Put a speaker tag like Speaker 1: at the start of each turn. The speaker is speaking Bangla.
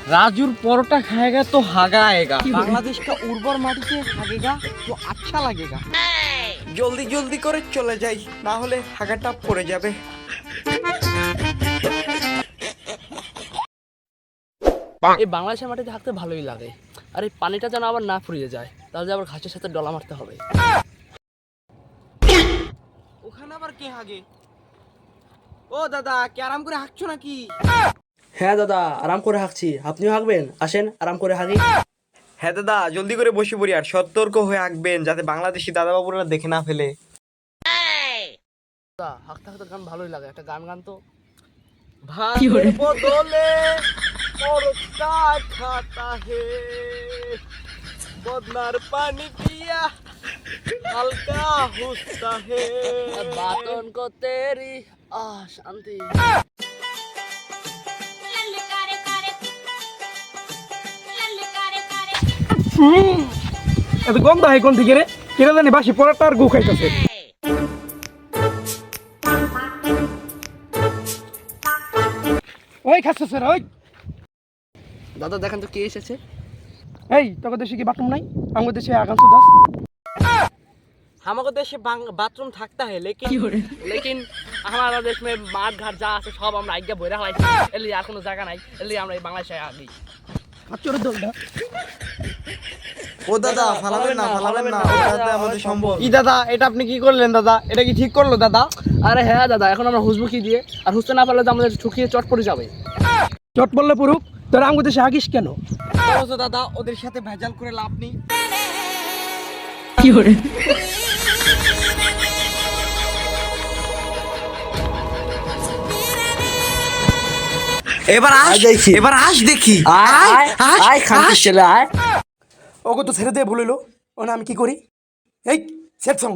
Speaker 1: राजूर परोटा खाएगा तो हागा आएगा, बांग्लादेश का उर्वर माटी से हागेगा तो अच्छा लगेगा। জলদি জলদি করে চলে যাই, না হলে হাগাটা পড়ে যাবে।
Speaker 2: এই বাংলাদেশের মাটিতে হাঁটতে ভালোই লাগে, আর এই পানিটা যেন আবার না ফুরিয়ে যায়, তাহলে আবার ঘাসের সাথে ডলা মারতে হবে।
Speaker 1: ওখানে আবার কে হাগে? ও দাদা, কি আরাম করে হাঁকছো নাকি?
Speaker 2: হ্যাঁ দাদা, আরাম করে হাঁকছি, আপনিও হাঁকবেন, আসেন আরাম করে হাঁকি।
Speaker 1: হ্যাঁ দাদা, জলদি করে বসে পড়ি আর সতর্ক হয়ে হাঁকবেন, যাতে বাংলাদেশি দাদা বাবুরা দেখে না ফেলে।
Speaker 2: দাদা, হাঁকতে হাঁকতে গান ভালোই লাগে, একটা গান গান তো।
Speaker 1: ভাতের বদলে পরোটা খাতা হে, বদনার পানি পিয়া হালকা হুস্তা হে।
Speaker 2: বাতন কো তেরি শান্তি।
Speaker 3: এত গন্ধ হয় কোন থেকে রে? কেন জানি বাসি পরোটা আর গু খাইতেছে। ওই খাচ্ছে স্যার, ওই
Speaker 2: দাদা দেখেন তো কে এসেছে।
Speaker 3: এই তোকে দেশে কি বাথরুম নাই? আমাদের দেশে আগান সুদাস।
Speaker 1: আমাদের দেশে বাথরুম থাকতা है,
Speaker 2: लेकिन हमारा देश में माठ घाट যা আছে সব আমরা আজ্ঞা বইরা হলাইছি, এলি আর কোনো জায়গা নাই, এলি আমরা এই বাংলাদেশে আছি।
Speaker 3: আচ্ছা দলটা
Speaker 1: ও দাদা, ফালাবেন না, ফালাবেন না, ওটাতে আমাদের সম্ভব। ই দাদা, এটা আপনি কি করলেন দাদা? এটা কি ঠিক করলো দাদা?
Speaker 2: আরে হ্যাঁ দাদা, এখন আমরা হুসবু কি দিয়ে, আর হুসতে না পারলে তো আমাদের ঠুকিয়ে চট পড়ে যাবে।
Speaker 3: চট পড়লে পড়ুক, তোরা আমাদের দেশে আগিস কেন?
Speaker 1: তো দাদা, ওদের সাথে ভেজাল করে লাভ নেই। এবার দেখি, এবার দেখি।
Speaker 2: আয় খানকি ছেলে আয়।
Speaker 3: ওকে তো ছেড়ে দিয়ে ভুলিল, ও না আমি কি করি? এই সেট সং।